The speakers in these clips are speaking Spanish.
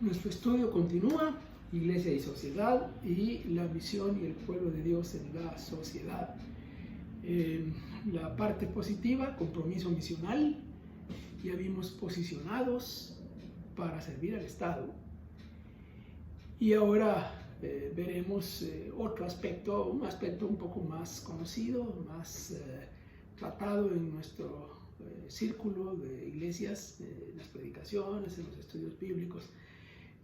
Nuestro estudio continúa, Iglesia y Sociedad, y la misión y el pueblo de Dios en la sociedad. La parte positiva, compromiso misional, ya vimos posicionados para servir al Estado. Y ahora veremos otro aspecto, un aspecto un poco más conocido, más tratado en nuestro círculo de iglesias, en las predicaciones, en los estudios bíblicos.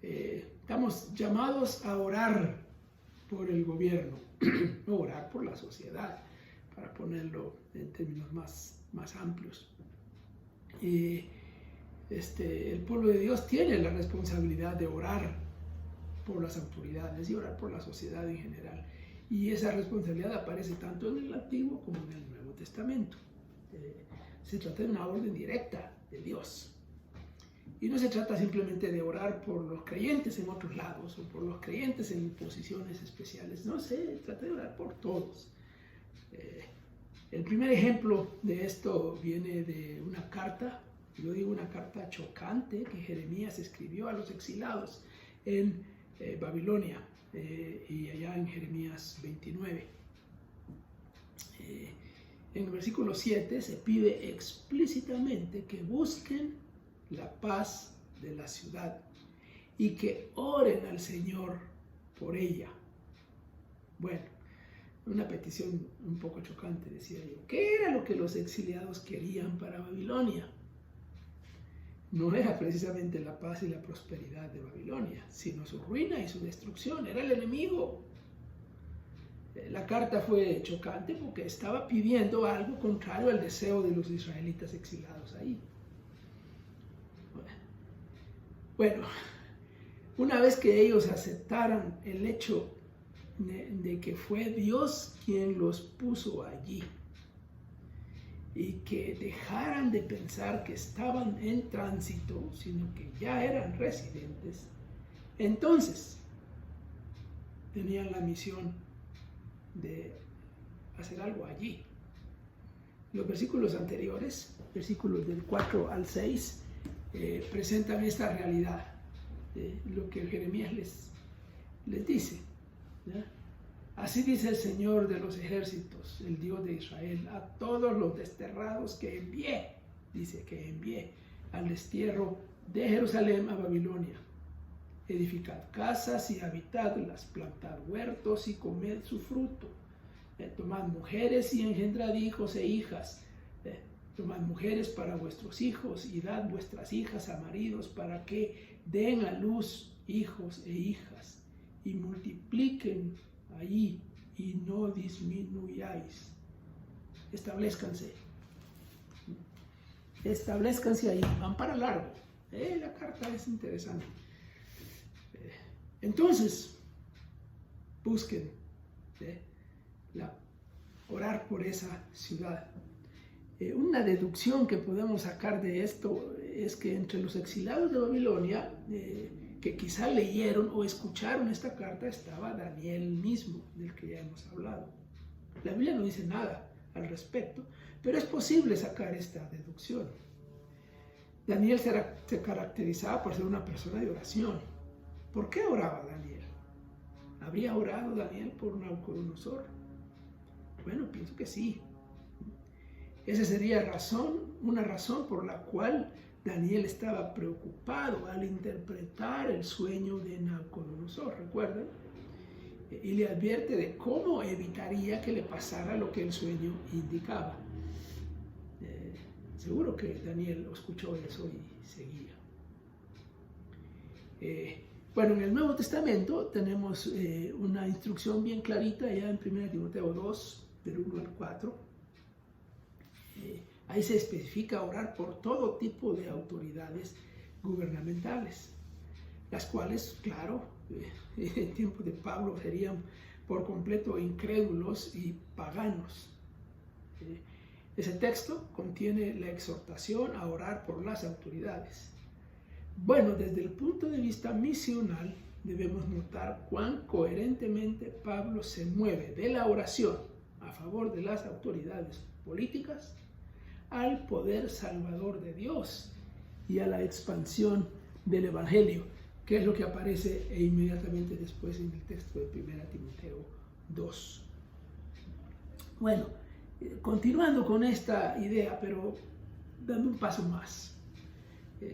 Estamos llamados a orar por el gobierno, orar por la sociedad, para ponerlo en términos más amplios. El pueblo de Dios tiene la responsabilidad de orar por las autoridades y orar por la sociedad en general. Y esa responsabilidad aparece tanto en el Antiguo como en el Nuevo Testamento. Se trata de una orden directa de Dios. Y no se trata simplemente de orar por los creyentes en otros lados o por los creyentes en posiciones especiales. No, se trata de orar por todos. El primer ejemplo de esto viene de una carta, yo digo una carta chocante que Jeremías escribió a los exilados en Babilonia y allá en Jeremías 29. En el versículo 7 se pide explícitamente que busquen la paz de la ciudad y que oren al Señor por ella. Bueno, una petición un poco chocante, decía yo. ¿Qué era lo que los exiliados querían para Babilonia? No era precisamente la paz y la prosperidad de Babilonia, sino su ruina y su destrucción. Era el enemigo. La carta fue chocante porque estaba pidiendo algo contrario al deseo de los israelitas exilados ahí. Bueno, una vez que ellos aceptaran el hecho de que fue Dios quien los puso allí y que dejaran de pensar que estaban en tránsito, sino que ya eran residentes, entonces tenían la misión de hacer algo allí. Los versículos anteriores, versículos del 4 al 6, presentan esta realidad, lo que Jeremías les dice, ¿ya? Así dice el Señor de los ejércitos, el Dios de Israel, a todos los desterrados que envié, dice que envié al destierro de Jerusalén a Babilonia. Edificad casas y habitadlas, plantad huertos y comed su fruto. Tomad mujeres y engendrad hijos e hijas. Tomad mujeres para vuestros hijos y dad vuestras hijas a maridos para que den a luz hijos e hijas y multipliquen allí y no disminuyáis. Establezcanse ahí, van para largo. La carta es interesante. Entonces, busquen orar por esa ciudad. Una deducción que podemos sacar de esto es que entre los exilados de Babilonia, que quizá leyeron o escucharon esta carta, estaba Daniel mismo, del que ya hemos hablado. La Biblia no dice nada al respecto, pero es posible sacar esta deducción. Daniel se caracterizaba por ser una persona de oración. ¿Por qué oraba Daniel? ¿Habría orado Daniel por Nabucodonosor? Bueno, pienso que sí. Esa sería una razón por la cual Daniel estaba preocupado al interpretar el sueño de Nabucodonosor, ¿recuerdan? Y le advierte de cómo evitaría que le pasara lo que el sueño indicaba. Seguro que Daniel escuchó eso y seguía. Bueno, en el Nuevo Testamento tenemos una instrucción bien clarita ya en 1 Timoteo 2, del 1 al 4. Ahí se especifica orar por todo tipo de autoridades gubernamentales, las cuales, claro, en tiempo de Pablo serían por completo incrédulos y paganos. Ese texto contiene la exhortación a orar por las autoridades. Bueno, desde el punto de vista misional, debemos notar cuán coherentemente Pablo se mueve de la oración a favor de las autoridades políticas al poder salvador de Dios y a la expansión del Evangelio, que es lo que aparece inmediatamente después en el texto de 1 Timoteo 2. Bueno, continuando con esta idea, pero dando un paso más,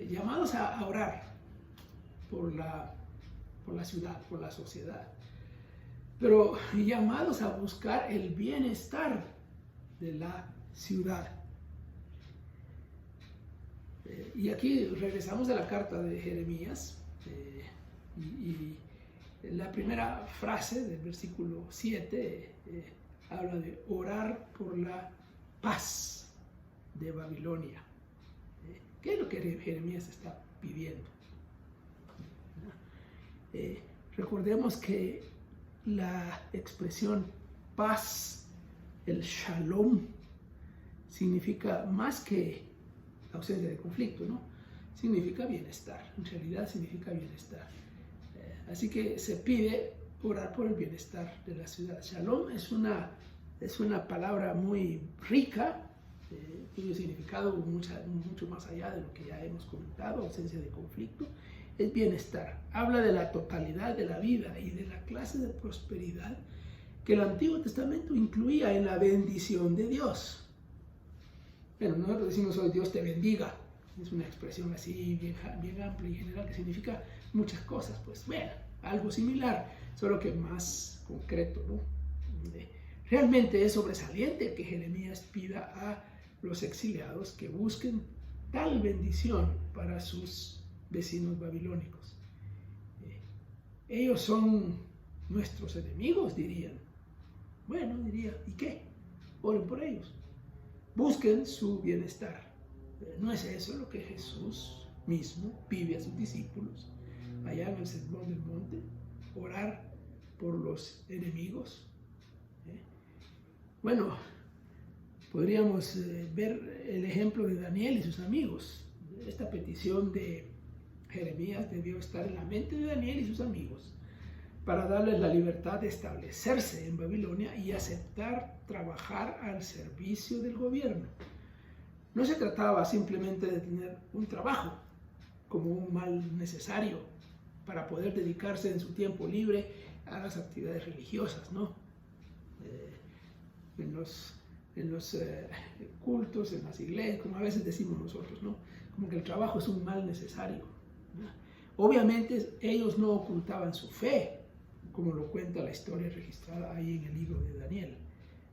llamados a orar por la ciudad, por la sociedad, pero llamados a buscar el bienestar de la ciudad. Y aquí regresamos a la carta de Jeremías, y la primera frase del versículo 7 habla de orar por la paz de Babilonia. ¿Qué es lo que Jeremías está pidiendo? Recordemos que la expresión paz, el shalom, significa más que ausencia de conflicto, ¿no? Significa bienestar, en realidad significa bienestar. Así que se pide orar por el bienestar de la ciudad. Shalom es una palabra muy rica, cuyo significado mucho más allá de lo que ya hemos comentado, ausencia de conflicto, es bienestar. Habla de la totalidad de la vida y de la clase de prosperidad que el Antiguo Testamento incluía en la bendición de Dios. Bueno, nosotros decimos hoy Dios te bendiga, es una expresión así bien amplia y general que significa muchas cosas, pues bueno, algo similar, solo que más concreto, ¿no? Realmente es sobresaliente que Jeremías pida a los exiliados que busquen tal bendición para sus vecinos babilónicos. Ellos son nuestros enemigos, dirían. Bueno, diría, ¿y qué? Oren por ellos. Busquen su bienestar. ¿No es eso lo que Jesús mismo pide a sus discípulos allá en el Sermón del Monte? Orar por los enemigos. Bueno, podríamos ver el ejemplo de Daniel y sus amigos. Esta petición de Jeremías debió estar en la mente de Daniel y sus amigos para darles la libertad de establecerse en Babilonia y aceptar trabajar al servicio del gobierno. No se trataba simplemente de tener un trabajo como un mal necesario para poder dedicarse en su tiempo libre a las actividades religiosas, ¿no? En los cultos, en las iglesias, como a veces decimos nosotros, ¿no? Como que el trabajo es un mal necesario, ¿no? Obviamente ellos no ocultaban su fe, como lo cuenta la historia registrada ahí en el libro de Daniel.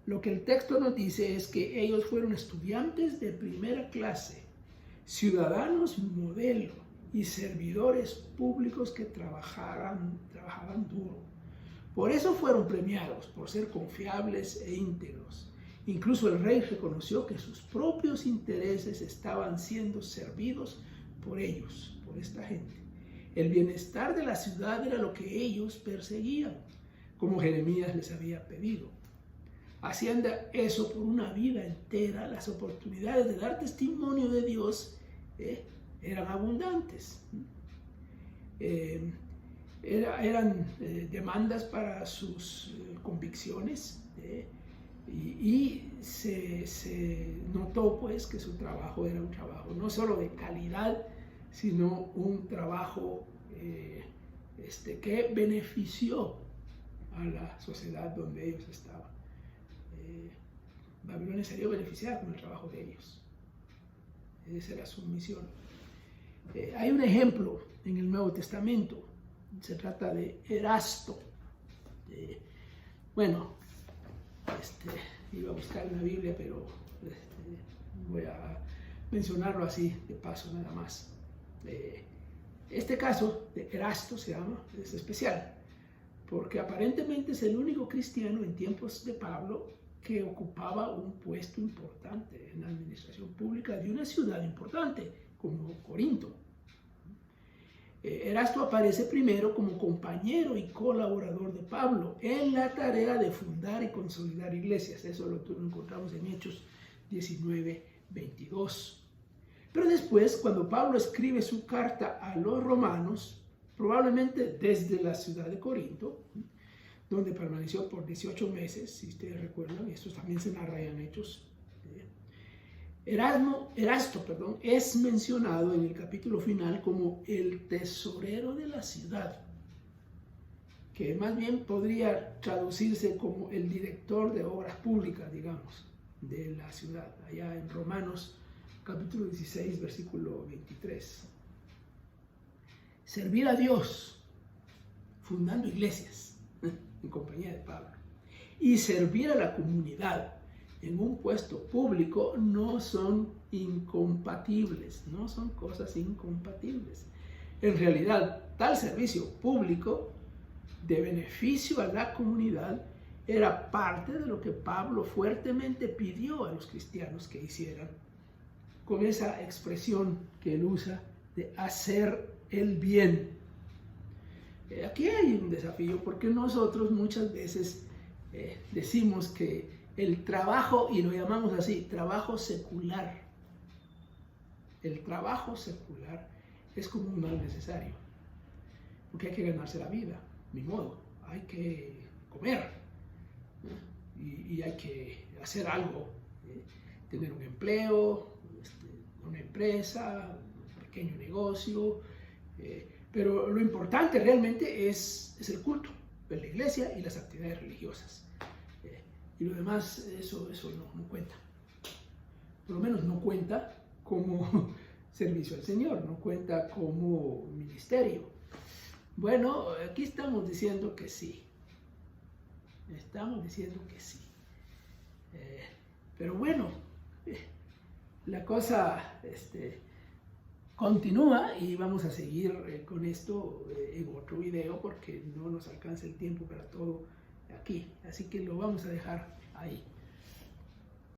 Lo que el texto nos dice es que ellos fueron estudiantes de primera clase, ciudadanos modelo y servidores públicos que trabajaban duro. Por eso fueron premiados, por ser confiables e íntegros. Incluso el rey reconoció que sus propios intereses estaban siendo servidos por ellos, por esta gente. El bienestar de la ciudad era lo que ellos perseguían, como Jeremías les había pedido. Haciendo eso por una vida entera, las oportunidades de dar testimonio de Dios eran abundantes. Eran demandas para sus convicciones, y se notó pues que su trabajo era un trabajo no solo de calidad, sino un trabajo que benefició a la sociedad donde ellos estaban. Babilonia salió beneficiada con el trabajo de ellos. Esa era su misión. Hay un ejemplo en el Nuevo Testamento. Se trata de Erasto. Iba a buscar en la Biblia, pero voy a mencionarlo así de paso nada más. Este caso de Erasto es especial, porque aparentemente es el único cristiano en tiempos de Pablo que ocupaba un puesto importante en la administración pública de una ciudad importante como Corinto. Erasto aparece primero como compañero y colaborador de Pablo en la tarea de fundar y consolidar iglesias. Eso lo encontramos en Hechos 19:22. Pero después, cuando Pablo escribe su carta a los romanos, probablemente desde la ciudad de Corinto, donde permaneció por 18 meses, si ustedes recuerdan, esto también se narra en Hechos, Erasto, es mencionado en el capítulo final como el tesorero de la ciudad, que más bien podría traducirse como el director de obras públicas, digamos, de la ciudad, allá en Romanos capítulo 16, versículo 23. Servir a Dios, fundando iglesias, en compañía de Pablo, y servir a la comunidad en un puesto público no son incompatibles, no son cosas incompatibles. En realidad, tal servicio público de beneficio a la comunidad era parte de lo que Pablo fuertemente pidió a los cristianos que hicieran, con esa expresión que él usa de hacer el bien. Aquí hay un desafío porque nosotros muchas veces decimos que el trabajo, y lo llamamos así, trabajo secular, el trabajo secular es como un mal necesario, porque hay que ganarse la vida, ni modo, hay que comer, ¿no? y hay que hacer algo, tener un empleo, una empresa, un pequeño negocio, pero lo importante realmente es el culto de la iglesia y las actividades religiosas. Y lo demás, eso no cuenta. Por lo menos no cuenta como servicio al Señor, no cuenta como ministerio. Bueno, aquí estamos diciendo que sí. Estamos diciendo que sí. Pero bueno, la cosa continúa y vamos a seguir con esto en otro video porque no nos alcanza el tiempo para todo aquí. Así que lo vamos a dejar ahí.